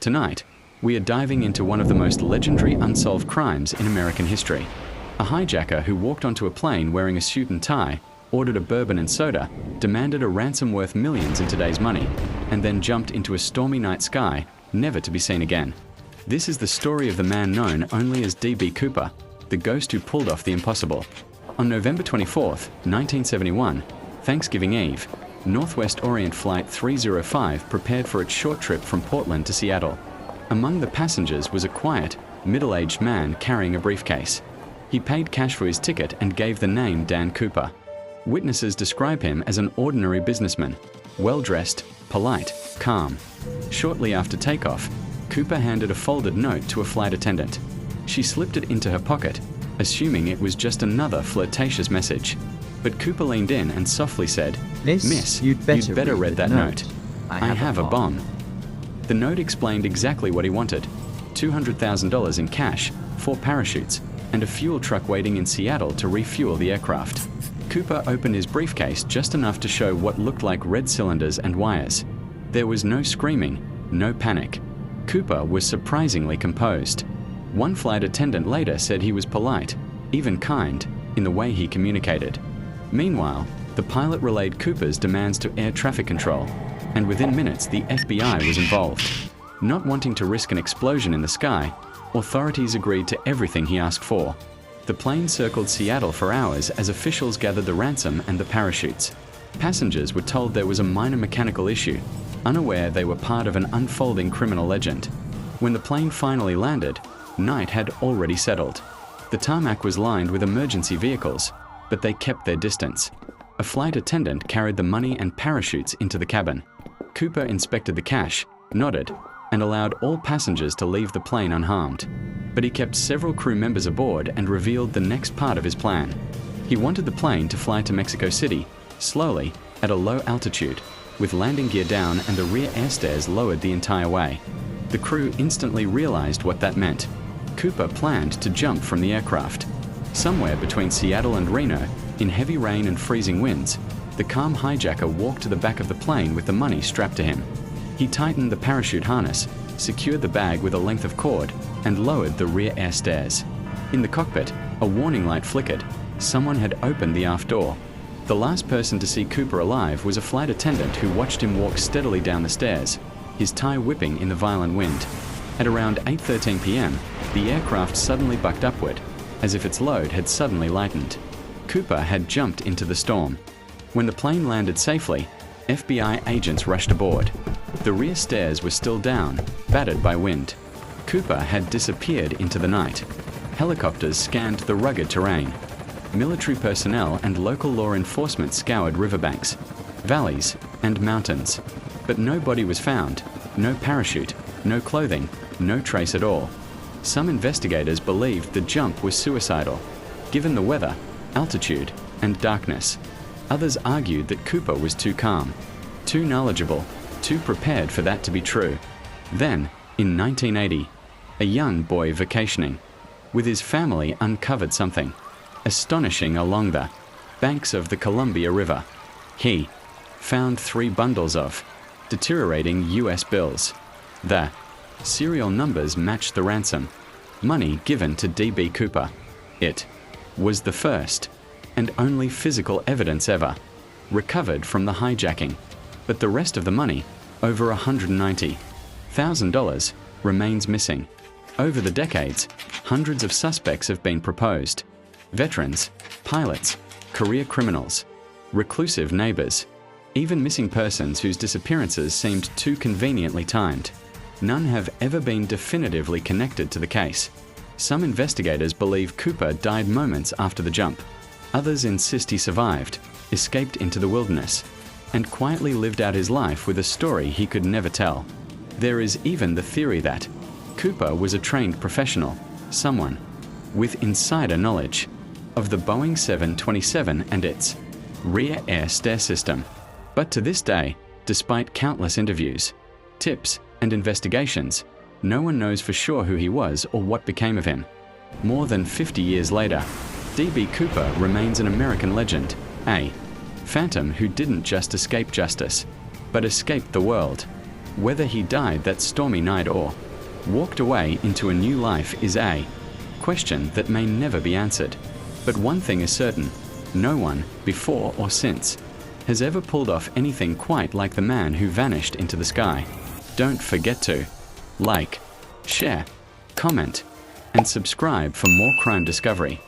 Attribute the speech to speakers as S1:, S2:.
S1: Tonight, we are diving into one of the most legendary unsolved crimes in American history. A hijacker who walked onto a plane wearing a suit and tie, ordered a bourbon and soda, demanded a ransom worth millions in today's money, and then jumped into a stormy night sky, never to be seen again. This is the story of the man known only as D.B. Cooper, the ghost who pulled off the impossible. On November 24th, 1971, Thanksgiving Eve, Northwest Orient Flight 305 prepared for its short trip from Portland to Seattle. Among the passengers was a quiet, middle-aged man carrying a briefcase. He paid cash for his ticket and gave the name Dan Cooper. Witnesses describe him as an ordinary businessman, well-dressed, polite, calm. Shortly after takeoff, Cooper handed a folded note to a flight attendant. She slipped it into her pocket, assuming it was just another flirtatious message. But Cooper leaned in and softly said, "Miss, you'd better read that note. I have a bomb." The note explained exactly what he wanted: $200,000 in cash, 4 parachutes, and a fuel truck waiting in Seattle to refuel the aircraft. Cooper opened his briefcase just enough to show what looked like red cylinders and wires. There was no screaming, no panic. Cooper was surprisingly composed. One flight attendant later said he was polite, even kind, in the way he communicated. Meanwhile, the pilot relayed Cooper's demands to air traffic control, and within minutes the FBI was involved. Not wanting to risk an explosion in the sky, authorities agreed to everything he asked for. The plane circled Seattle for hours as officials gathered the ransom and the parachutes. Passengers were told there was a minor mechanical issue, unaware they were part of an unfolding criminal legend. When the plane finally landed, night had already settled. The tarmac was lined with emergency vehicles, but they kept their distance. A flight attendant carried the money and parachutes into the cabin. Cooper inspected the cash, nodded, and allowed all passengers to leave the plane unharmed. But he kept several crew members aboard and revealed the next part of his plan. He wanted the plane to fly to Mexico City, slowly, at a low altitude, with landing gear down and the rear air stairs lowered the entire way. The crew instantly realized what that meant. Cooper planned to jump from the aircraft. Somewhere between Seattle and Reno, in heavy rain and freezing winds, the calm hijacker walked to the back of the plane with the money strapped to him. He tightened the parachute harness, secured the bag with a length of cord, and lowered the rear air stairs. In the cockpit, a warning light flickered. Someone had opened the aft door. The last person to see Cooper alive was a flight attendant who watched him walk steadily down the stairs, his tie whipping in the violent wind. At around 8:13 p.m., the aircraft suddenly bucked upward, as if its load had suddenly lightened. Cooper had jumped into the storm. When the plane landed safely, FBI agents rushed aboard. The rear stairs were still down, battered by wind. Cooper had disappeared into the night. Helicopters scanned the rugged terrain. Military personnel and local law enforcement scoured riverbanks, valleys, and mountains. But no body was found, no parachute, no clothing, no trace at all. Some investigators believed the jump was suicidal, given the weather, altitude, and darkness. Others argued that Cooper was too calm, too knowledgeable, too prepared for that to be true. Then, in 1980, a young boy vacationing with his family uncovered something astonishing along the banks of the Columbia River. He found 3 bundles of deteriorating US bills. The serial numbers matched the ransom money given to D.B. Cooper. It was the first and only physical evidence ever recovered from the hijacking. But the rest of the money, over $190,000, remains missing. Over the decades, hundreds of suspects have been proposed. Veterans, pilots, career criminals, reclusive neighbors, even missing persons whose disappearances seemed too conveniently timed. None have ever been definitively connected to the case. Some investigators believe Cooper died moments after the jump. Others insist he survived, escaped into the wilderness, and quietly lived out his life with a story he could never tell. There is even the theory that Cooper was a trained professional, someone with insider knowledge of the Boeing 727 and its rear air stair system. But to this day, despite countless interviews, tips, and investigations, no one knows for sure who he was or what became of him. More than 50 years later, D.B. Cooper remains an American legend, a phantom who didn't just escape justice, but escaped the world. Whether he died that stormy night or walked away into a new life is a question that may never be answered. But one thing is certain: no one, before or since, has ever pulled off anything quite like the man who vanished into the sky. Don't forget to like, share, comment, and subscribe for more crime discovery.